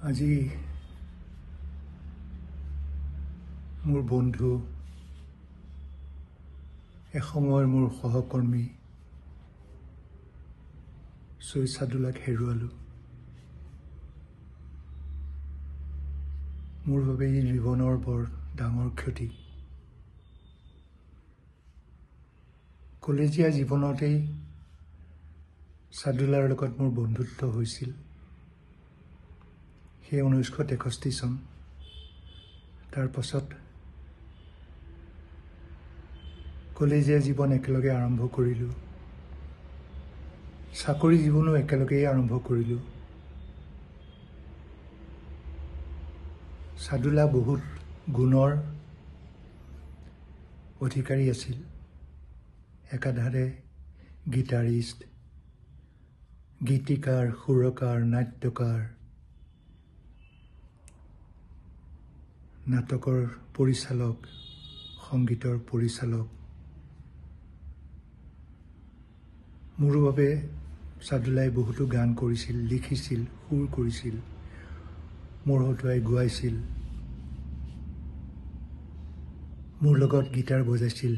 আজি মোৰ বন্ধু এসময়ৰ মোৰ সহকৰ্মী সৈয়দ সাদুল্লাক হেৰুৱালো। মোৰ বাবে ই জীৱনৰ বৰ ডাঙৰ ক্ষতি। কলেজীয়া জীৱনতেই সাদুল্লাৰ লগত মোৰ বন্ধুত্ব হৈছিল। সেই 1963 চন। তাৰ পাছত কলেজীয়া জীৱন একেলগে আৰম্ভ কৰিলোঁ। চাকৰি জীৱনো একেলগেই আৰম্ভ কৰিলোঁ। সাদুল্লা বহুত গুণৰ অধিকাৰী আছিল। একাধাৰে গীটাৰিষ্ট, গীতিকাৰ, সুৰকাৰ, নাট্যকাৰ, নাটকৰ পৰিচালক, সংগীতৰ পৰিচালক। মোৰ বাবে সাদুল্লাই বহুতো গান কৰিছিল, লিখিছিল, সুৰ কৰিছিল, মোৰ হতুৱাই গোৱাইছিল, মোৰ লগত গীটাৰ বজাইছিল।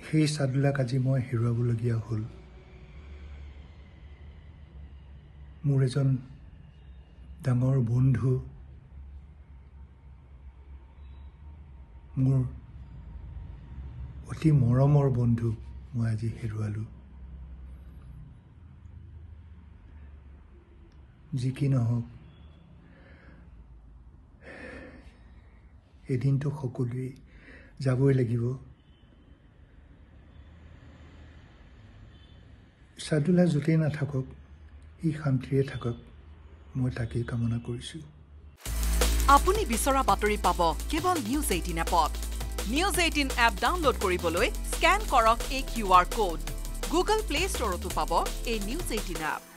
সেই সাদুল্লাক আজি মই হেৰুৱাবলগীয়া হ'ল। মোৰ এজন ডাঙৰ বন্ধু, মোৰ অতি মৰমৰ বন্ধু মই আজি হেৰুৱালো। যি কি নহওক, এদিনটো সকলোৱে যাবই লাগিব। সাদুল্লা য'তেই নাথাকক, ই শান্তিৰে থাকক, মই তাকেই কামনা কৰিছোঁ। আপুনি বিচৰা বাতৰি পাব কেৱল নিউজ 18 এপত। নিউজ 18 এপ ডাউনলোড কৰিবলৈ স্কেন কৰক এই QR কোড। গুগল প্লে ষ্টৰতো পাব এই নিউজ 18 এপ।